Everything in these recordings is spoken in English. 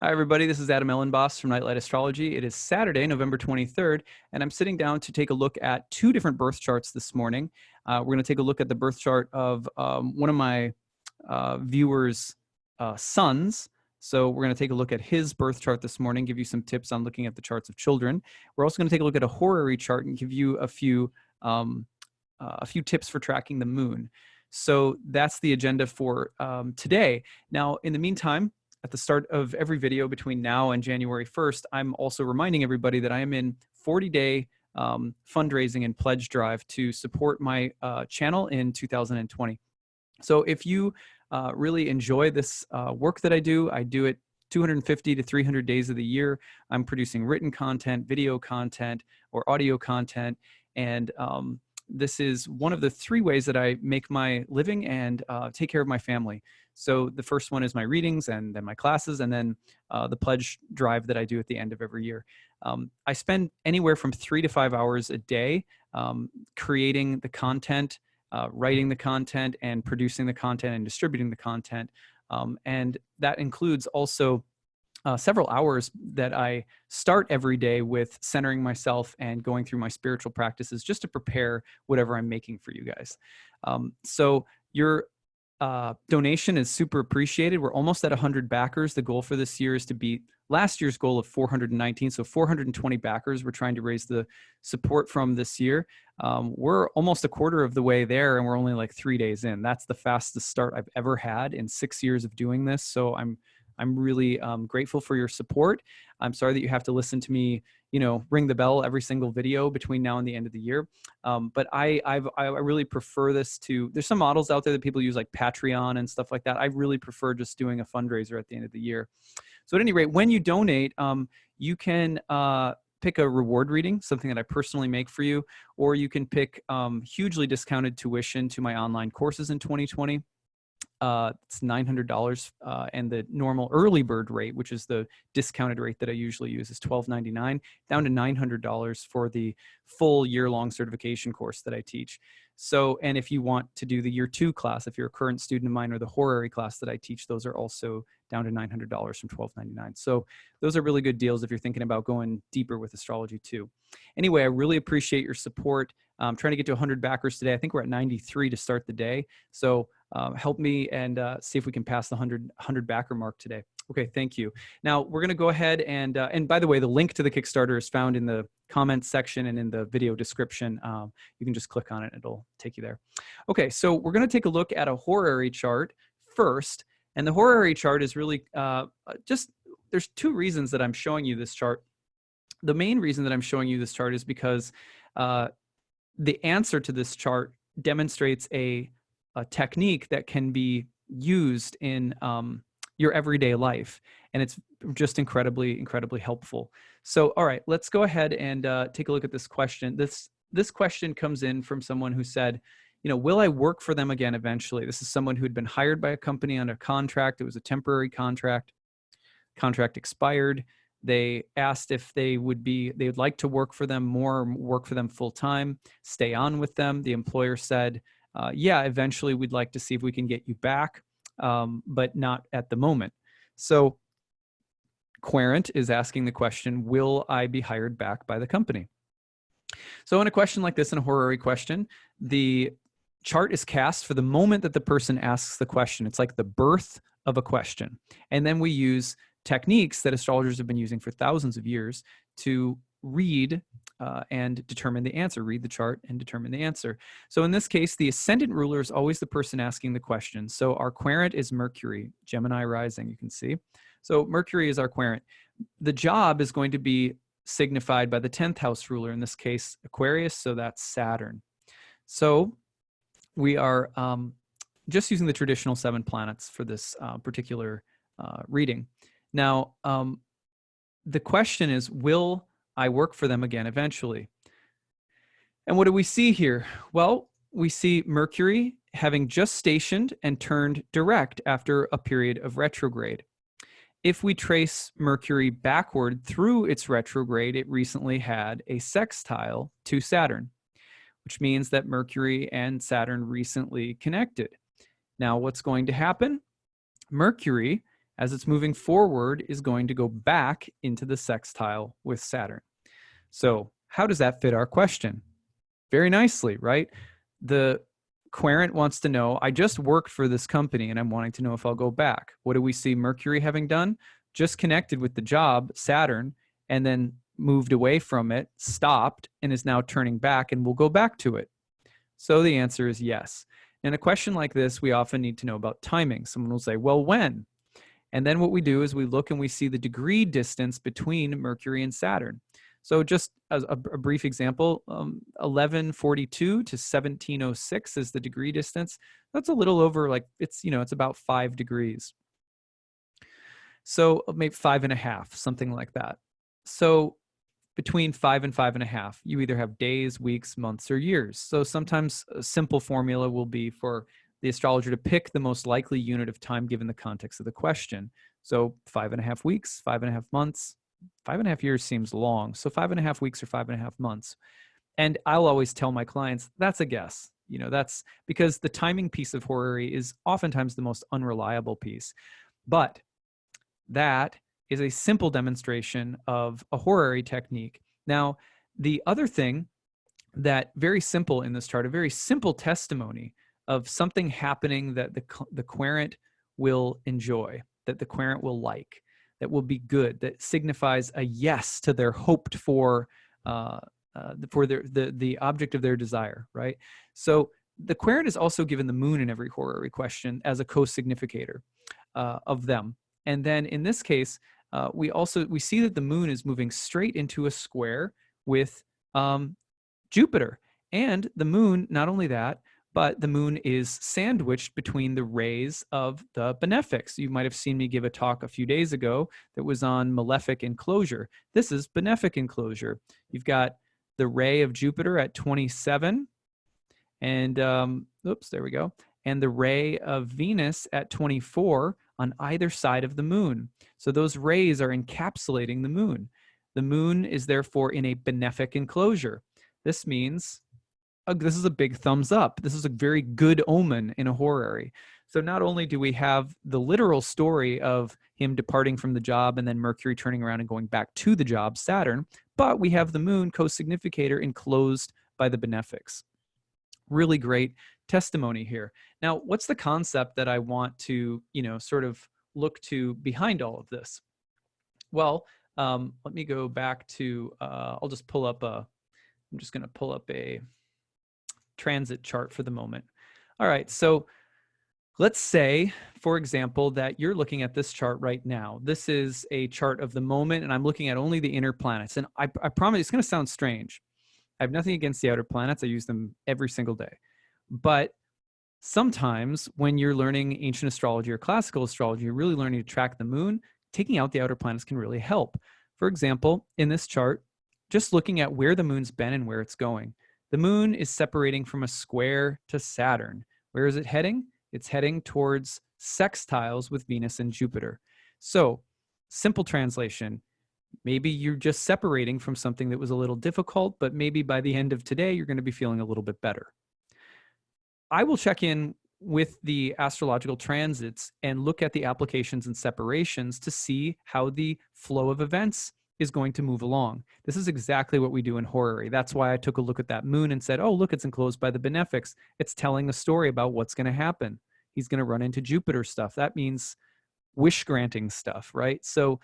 Hi, everybody. This is Elenbaas from Nightlight Astrology. It is Saturday, November 23rd, and I'm sitting down to take a look at two different birth charts this morning. We're going to take a look at the birth chart of one of my viewers' sons. So we're going to take a look at his birth chart this morning, give you some tips on looking at the charts of children. We're also going to take a look at a horary chart and give you a few tips for tracking the moon. So that's the agenda for today. Now, in the meantime, at the start of every video between now and January 1st, I'm also reminding everybody that I am in 40-day fundraising and pledge drive to support my channel in 2020. So if you really enjoy this work that I do it 250 to 300 days of the year. I'm producing written content, video content, or audio content, and this is one of the three ways that I make my living and take care of my family. So the first one is my readings, and then my classes, and then the pledge drive that I do at the end of every year. I spend anywhere from 3 to 5 hours a day creating the content, writing the content, and producing the content and distributing the content. And that includes also several hours that I start every day with centering myself and going through my spiritual practices just to prepare whatever I'm making for you guys. So your donation is super appreciated. We're almost at 100 backers. The goal for this year is to beat last year's goal of 419. So 420 backers we're trying to raise the support from this year. We're almost a quarter of the way there, and we're only like 3 days in. That's the fastest start I've ever had in 6 years of doing this. So I'm really grateful for your support. I'm sorry that you have to listen to me, ring the bell every single video between now and the end of the year. But I really prefer this to, there's some models out there that people use like Patreon and stuff like that. I really prefer just doing a fundraiser at the end of the year. So at any rate, when you donate, you can pick a reward reading, something that I personally make for you, or you can pick hugely discounted tuition to my online courses in 2020. It's $900, and the normal early bird rate, which is the discounted rate that I usually use, is $1,299, down to $900 for the full year-long certification course that I teach. So, and if you want to do the year 2 class, if you're a current student of mine, or the horary class that I teach, those are also down to $900 from $1,299. So those are really good deals if you're thinking about going deeper with astrology too. Anyway, I really appreciate your support. I'm trying to get to 100 backers today. I think we're at 93 to start the day. So help me and see if we can pass the 100 backer mark today. Okay, thank you. Now we're going to go ahead and by the way, the link to the Kickstarter is found in the comments section and in the video description. You can just click on it; it'll take you there. Okay, so we're going to take a look at a horary chart first, and the horary chart is really there's two reasons that I'm showing you this chart. The main reason that I'm showing you this chart is because the answer to this chart demonstrates a technique that can be used in your everyday life, and it's just incredibly helpful. So all right, let's go ahead and take a look at this question. This question comes in from someone who said, will I work for them again eventually? This is someone who had been hired by a company on a contract. It was a temporary contract. Contract expired. They asked if they would like to work for them more, work for them full time, stay on with them. The employer said, yeah, eventually we'd like to see if we can get you back, but not at the moment. So Querent is asking the question, will I be hired back by the company? So in a question like this, in a horary question, the chart is cast for the moment that the person asks the question. It's like the birth of a question. And then we use techniques that astrologers have been using for thousands of years to read and determine the answer, read the chart and determine the answer. So in this case, the ascendant ruler is always the person asking the question. So our querent is Mercury, Gemini rising, you can see. So Mercury is our querent. The job is going to be signified by the 10th house ruler, in this case, Aquarius, so that's Saturn. So we are just using the traditional 7 planets for this particular reading. Now, the question is, will I work for them again eventually? And what do we see here? Well, we see Mercury having just stationed and turned direct after a period of retrograde. If we trace Mercury backward through its retrograde, it recently had a sextile to Saturn, which means that Mercury and Saturn recently connected. Now, what's going to happen? Mercury as it's moving forward, is going to go back into the sextile with Saturn. So how does that fit our question? Very nicely, right? The querent wants to know, I just worked for this company and I'm wanting to know if I'll go back. What do we see Mercury having done? Just connected with the job, Saturn, and then moved away from it, stopped, and is now turning back and will go back to it. So the answer is yes. In a question like this, we often need to know about timing. Someone will say, well, when? And then what we do is we look and we see the degree distance between Mercury and Saturn. So just as a brief example, 1142 to 1706 is the degree distance. That's a little over, like, it's about 5 degrees. So maybe 5.5, something like that. So between 5 and 5.5, you either have days, weeks, months, or years. So sometimes a simple formula will be for the astrologer to pick the most likely unit of time given the context of the question. So 5.5 weeks, 5.5 months, 5.5 years seems long. So 5.5 weeks or 5.5 months. And I'll always tell my clients, that's a guess. That's because the timing piece of horary is oftentimes the most unreliable piece. But that is a simple demonstration of a horary technique. Now, the other thing that very simple in this chart, a very simple testimony of something happening that the querent will enjoy, that the querent will like, that will be good, that signifies a yes to their hoped for the object of their desire, right? So the querent is also given the moon in every horary question as a co-significator of them. And then in this case, we see that the moon is moving straight into a square with Jupiter. And the moon, not only that, but the moon is sandwiched between the rays of the benefics. You might have seen me give a talk a few days ago that was on malefic enclosure. This is benefic enclosure. You've got the ray of Jupiter at 27, and there we go. And the ray of Venus at 24 on either side of the moon. So those rays are encapsulating the moon. The moon is therefore in a benefic enclosure. This means this is a big thumbs up. This is a very good omen in a horary. So not only do we have the literal story of him departing from the job and then Mercury turning around and going back to the job, Saturn, but we have the moon co-significator enclosed by the benefics. Really great testimony here. Now, what's the concept that I want to, sort of look to behind all of this? Well, let me go back to, I'm just going to pull up a transit chart for the moment. All right, so let's say, for example, that you're looking at this chart right now. This is a chart of the moment, and I'm looking at only the inner planets. And I promise it's going to sound strange. I have nothing against the outer planets. I use them every single day. But sometimes when you're learning ancient astrology or classical astrology, you're really learning to track the moon, taking out the outer planets can really help. For example, in this chart, just looking at where the moon's been and where it's going. The moon is separating from a square to Saturn. Where is it heading? It's heading towards sextiles with Venus and Jupiter. So, simple translation, maybe you're just separating from something that was a little difficult, but maybe by the end of today, you're going to be feeling a little bit better. I will check in with the astrological transits and look at the applications and separations to see how the flow of events is going to move along. This is exactly what we do in horary. That's why I took a look at that moon and said, oh, look, it's enclosed by the benefics. It's telling a story about what's going to happen. He's going to run into Jupiter stuff. That means wish granting stuff, right? So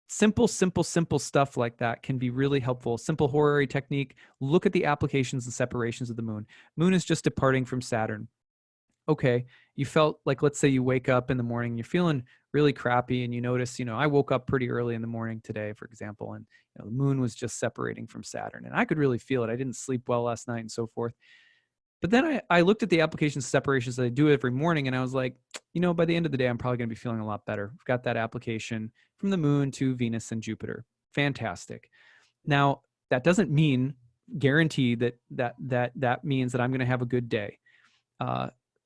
simple stuff like that can be really helpful. Simple horary technique. Look at the applications and separations of the moon. Moon is just departing from Saturn. Okay, you felt like, let's say you wake up in the morning, you're feeling really crappy and you notice, I woke up pretty early in the morning today, for example, and the moon was just separating from Saturn and I could really feel it. I didn't sleep well last night and so forth. But then I looked at the applications separations that I do every morning and I was like, by the end of the day, I'm probably going to be feeling a lot better. I've got that application from the moon to Venus and Jupiter. Fantastic. Now, that doesn't mean guarantee that means that I'm going to have a good day.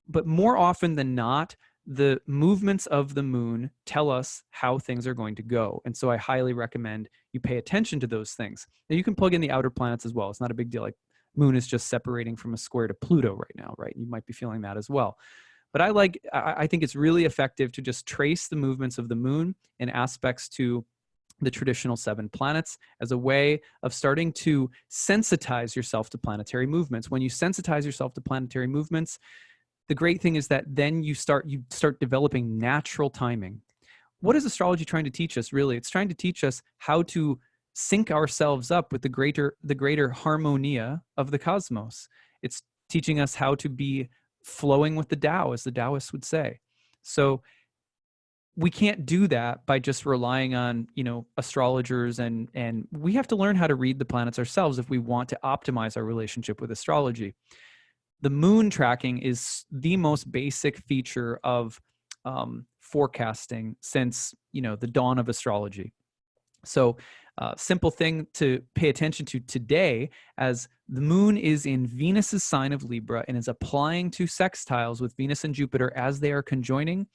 But more often than not, the movements of the moon tell us how things are going to go. And so I highly recommend you pay attention to those things. Now you can plug in the outer planets as well. It's not a big deal. Like moon is just separating from a square to Pluto right now, right? You might be feeling that as well. But I think it's really effective to just trace the movements of the moon and aspects to the traditional 7 planets as a way of starting to sensitize yourself to planetary movements. When you sensitize yourself to planetary movements, the great thing is that then you start developing natural timing. What is astrology trying to teach us, really? It's trying to teach us how to sync ourselves up with the greater harmonia of the cosmos. It's teaching us how to be flowing with the Tao, as the Taoists would say. So we can't do that by just relying on, astrologers, and we have to learn how to read the planets ourselves if we want to optimize our relationship with astrology. The moon tracking is the most basic feature of forecasting since, the dawn of astrology. So simple thing to pay attention to today, as the moon is in Venus's sign of Libra and is applying to sextiles with Venus and Jupiter as they are conjoining.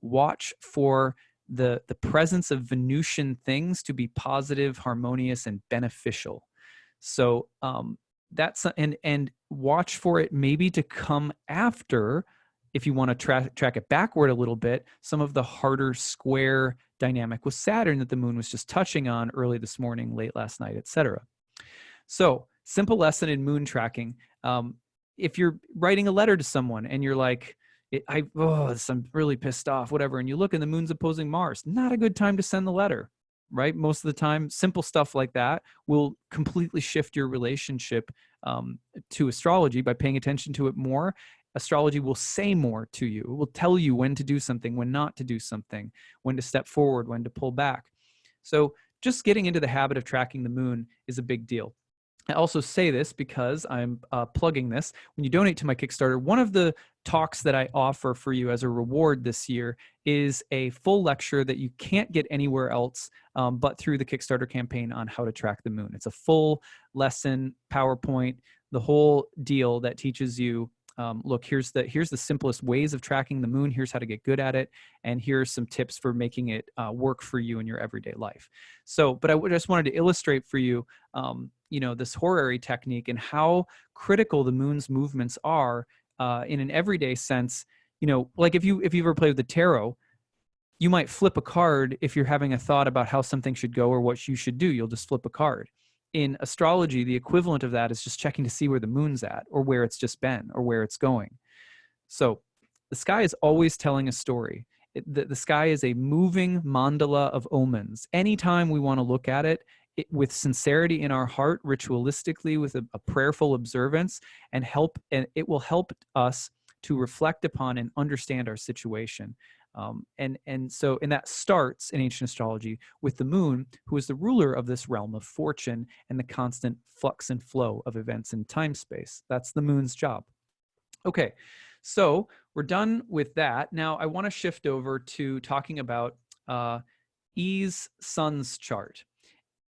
Watch for the presence of Venusian things to be positive, harmonious, and beneficial. So that's and watch for it maybe to come after, if you want to track it backward a little bit, some of the harder square dynamic with Saturn that the moon was just touching on early this morning, late last night, etc. So simple lesson in moon tracking. If you're writing a letter to someone and you're like, I'm really pissed off, whatever, and you look and the moon's opposing Mars, not a good time to send the letter, right? Most of the time, simple stuff like that will completely shift your relationship to astrology by paying attention to it more. Astrology will say more to you. It will tell you when to do something, when not to do something, when to step forward, when to pull back. So just getting into the habit of tracking the moon is a big deal. I also say this because I'm plugging this. When you donate to my Kickstarter, one of the talks that I offer for you as a reward this year is a full lecture that you can't get anywhere else but through the Kickstarter campaign on how to track the moon. It's a full lesson, PowerPoint, the whole deal that teaches you, look, here's the simplest ways of tracking the moon. Here's how to get good at it. And here's some tips for making it work for you in your everyday life. So, but I just wanted to illustrate for you, this horary technique and how critical the moon's movements are in an everyday sense. Like if you ever play with the tarot, you might flip a card if you're having a thought about how something should go or what you should do. You'll just flip a card. In astrology, the equivalent of that is just checking to see where the moon's at or where it's just been or where it's going. So the sky is always telling a story. The sky is a moving mandala of omens. Anytime we want to look at it, with sincerity in our heart, ritualistically, with a prayerful observance, and it will help us to reflect upon and understand our situation. And that starts in ancient astrology with the moon, who is the ruler of this realm of fortune and the constant flux and flow of events in time space. That's the moon's job. Okay, so we're done with that. Now I want to shift over to talking about E's sun's chart.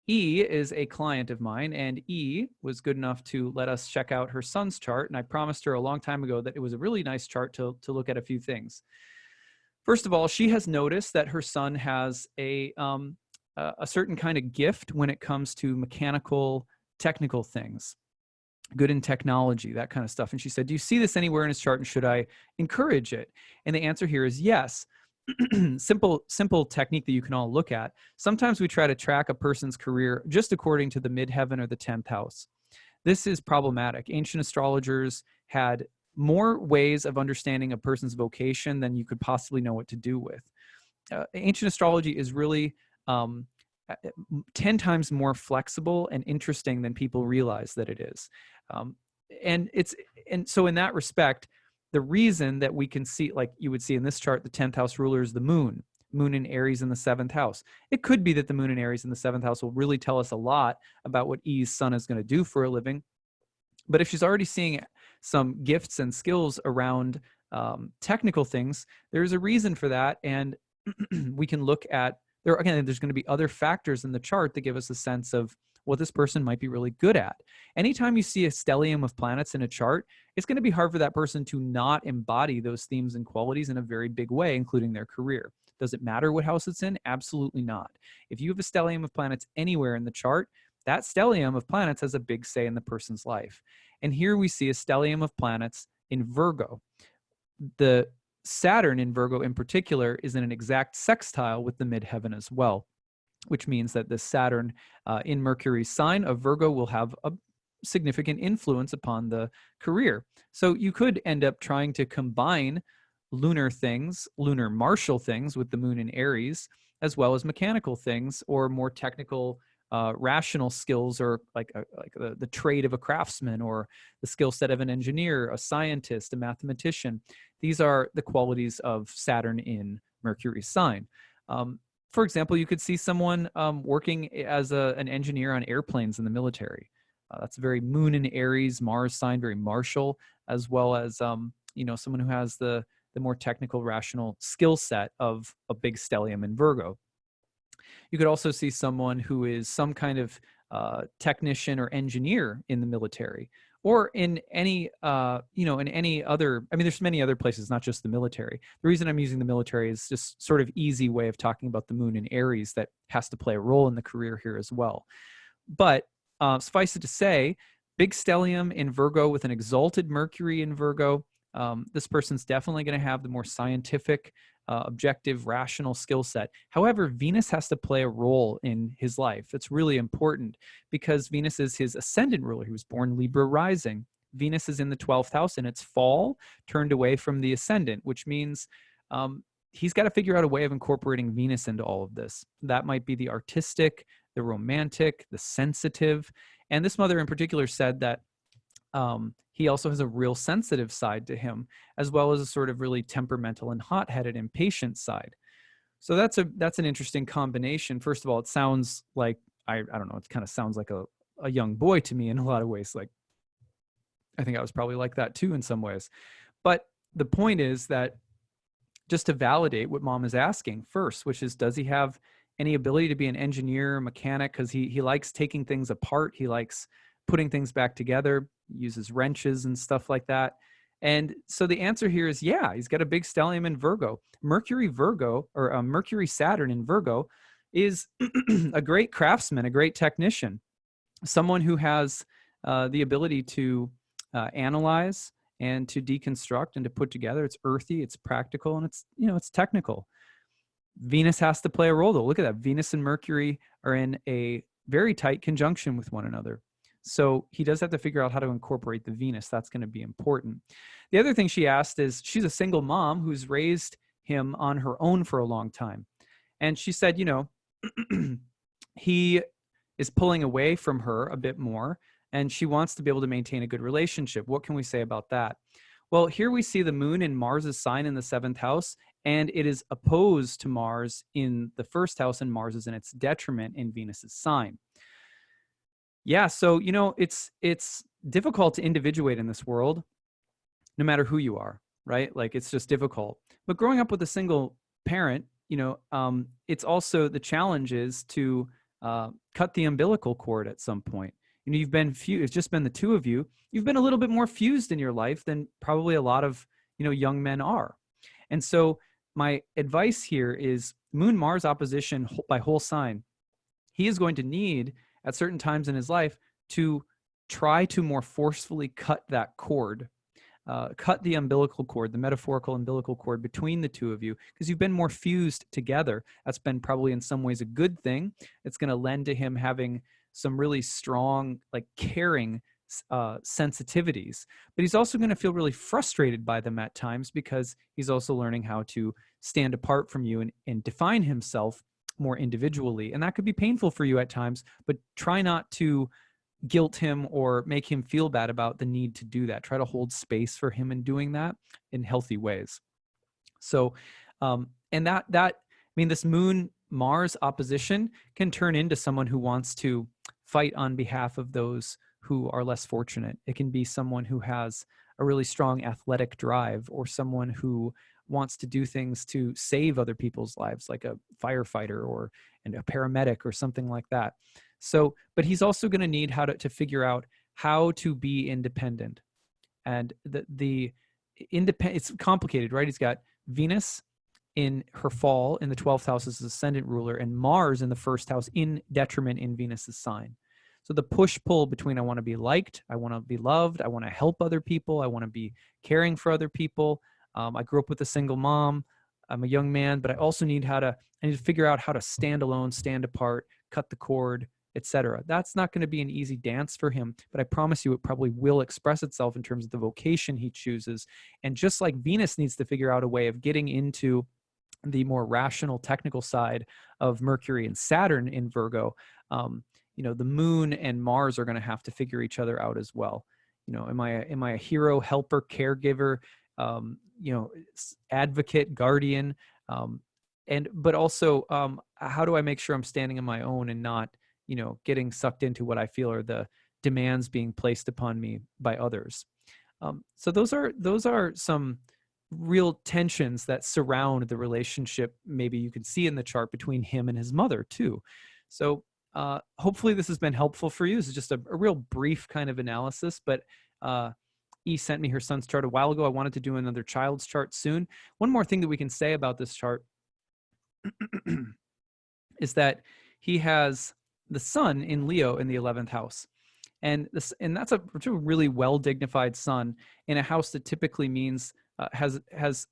E is a client of mine, and E was good enough to let us check out her sun's chart. And I promised her a long time ago that it was a really nice chart to look at a few things. First of all, she has noticed that her sun has a certain kind of gift when it comes to mechanical, technical things, good in technology, that kind of stuff. And she said, do you see this anywhere in his chart, and should I encourage it? And the answer here is yes. Simple technique that you can all look at. Sometimes we try to track a person's career just according to the midheaven or the 10th house. This is problematic. Ancient astrologers had more ways of understanding a person's vocation than you could possibly know what to do with. Ancient astrology is really 10 times more flexible and interesting than people realize that it is. And so in that respect, the reason that we can see, like you would see in this chart, the 10th house ruler is the moon in Aries in the 7th house. It could be that the moon in Aries in the 7th house will really tell us a lot about what E's sun is going to do for a living. But if she's already seeing some gifts and skills around technical things, there's a reason for that. And we can look at, there's going to be other factors in the chart that give us a sense of what this person might be really good at. Anytime you see a stellium of planets in a chart, it's going to be hard for that person to not embody those themes and qualities in a very big way, including their career. Does it matter what house it's in? Absolutely not. If you have a stellium of planets anywhere in the chart, that stellium of planets has a big say in the person's life. And here we see a stellium of planets in Virgo. The Saturn in Virgo in particular is in an exact sextile with the midheaven as well, which means that the Saturn in Mercury's sign of Virgo will have a significant influence upon the career. So you could end up trying to combine lunar things, lunar martial things with the moon in Aries, as well as mechanical things or more technical rational skills, or like the trade of a craftsman or the skill set of an engineer, a scientist, a mathematician. These are the qualities of Saturn in Mercury's sign. For example, you could see someone working as an engineer on airplanes in the military. That's very moon in Aries, Mars sign, very martial, as well as someone who has the more technical, rational skill set of a big stellium in Virgo. You could also see someone who is some kind of technician or engineer in the military, or in any, in any other, I mean, there's many other places, not just the military. The reason I'm using the military is just sort of easy way of talking about the moon in Aries that has to play a role in the career here as well. But suffice it to say, big stellium in Virgo with an exalted Mercury in Virgo, this person's definitely going to have the more scientific, objective, rational skill set. However, Venus has to play a role in his life. It's really important because Venus is his ascendant ruler. He was born Libra rising. Venus is in the 12th house and it's fall, turned away from the ascendant, which means he's got to figure out a way of incorporating Venus into all of this. That might be the artistic, the romantic, the sensitive. And this mother in particular said that he also has a real sensitive side to him, as well as a sort of really temperamental and hot-headed, impatient side. So that's an interesting combination. First of all, it sounds like, I don't know, it kind of sounds like a young boy to me in a lot of ways. Like, I think I was probably like that too in some ways. But the point is that just to validate what mom is asking first, which is, does he have any ability to be an engineer, mechanic? Because he likes taking things apart. He likes putting things back together, uses wrenches and stuff like that. And so the answer here is, yeah, he's got a big stellium in Virgo. Mercury Saturn in Virgo is a great craftsman, a great technician, someone who has the ability to analyze and to deconstruct and to put together. It's earthy, it's practical, and it's technical. Venus has to play a role though. Look at that. Venus and Mercury are in a very tight conjunction with one another. So he does have to figure out how to incorporate the Venus. That's going to be important. The other thing she asked is, she's a single mom who's raised him on her own for a long time. And she said, he is pulling away from her a bit more, and she wants to be able to maintain a good relationship. What can we say about that? Well, here we see the moon in Mars's sign in the 7th house, and it is opposed to Mars in the 1st house, and Mars is in its detriment in Venus's sign. Yeah, so, it's difficult to individuate in this world, no matter who you are, right? Like, it's just difficult. But growing up with a single parent, it's also, the challenge is to cut the umbilical cord at some point. You've been it's just been the two of you. You've been a little bit more fused in your life than probably a lot of, young men are. And so my advice here is Moon Mars opposition by whole sign. He is going to need at certain times in his life to try to more forcefully cut that cord, cut the umbilical cord, the metaphorical umbilical cord between the two of you, because you've been more fused together. That's been probably in some ways a good thing. It's going to lend to him having some really strong, like caring sensitivities, but he's also going to feel really frustrated by them at times, because he's also learning how to stand apart from you and define himself more individually. And that could be painful for you at times, but try not to guilt him or make him feel bad about the need to do that. Try to hold space for him in doing that in healthy ways. So, and this Moon Mars opposition can turn into someone who wants to fight on behalf of those who are less fortunate. It can be someone who has a really strong athletic drive, or someone who wants to do things to save other people's lives, like a firefighter or a paramedic or something like that. So, but he's also going to need to figure out how to be independent. And it's complicated, right? He's got Venus in her fall in the 12th house as ascendant ruler, and Mars in the 1st house in detriment in Venus's sign. So the push-pull between, I want to be liked, I want to be loved, I want to help other people, I want to be caring for other people, I grew up with a single mom. I'm a young man, but I also need I need to figure out how to stand alone, stand apart, cut the cord, etc. That's not going to be an easy dance for him, but I promise you it probably will express itself in terms of the vocation he chooses. And just like Venus needs to figure out a way of getting into the more rational technical side of Mercury and Saturn in Virgo, the moon and Mars are going to have to figure each other out as well. Am I a hero, helper, caregiver, advocate, guardian, but also how do I make sure I'm standing on my own and not getting sucked into what I feel are the demands being placed upon me by others. So those are some real tensions that surround the relationship. Maybe you can see in the chart between him and his mother too. So hopefully this has been helpful for you. This is just a real brief kind of analysis, but E sent me her son's chart a while ago. I wanted to do another child's chart soon. One more thing that we can say about this chart is that he has the sun in Leo in the 11th house. And that's a really well dignified sun in a house that typically means has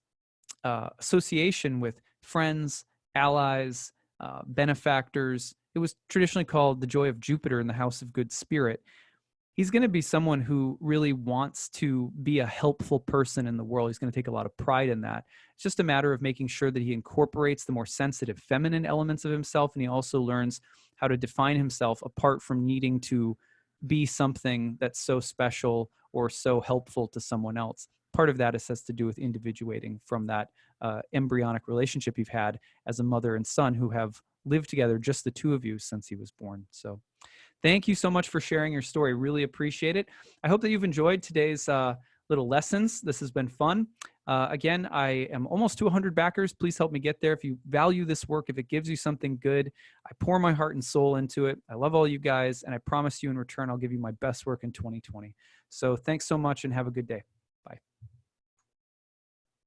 association with friends, allies, benefactors. It was traditionally called the joy of Jupiter in the house of good spirit. He's going to be someone who really wants to be a helpful person in the world. He's going to take a lot of pride in that. It's just a matter of making sure that he incorporates the more sensitive feminine elements of himself, and he also learns how to define himself apart from needing to be something that's so special or so helpful to someone else. Part of that has to do with individuating from that embryonic relationship you've had as a mother and son who have lived together, just the two of you, since he was born. So thank you so much for sharing your story. Really appreciate it. I hope that you've enjoyed today's little lessons. This has been fun. Again, I am almost to 100 backers. Please help me get there. If you value this work, if it gives you something good, I pour my heart and soul into it. I love all you guys, and I promise you in return, I'll give you my best work in 2020. So thanks so much and have a good day.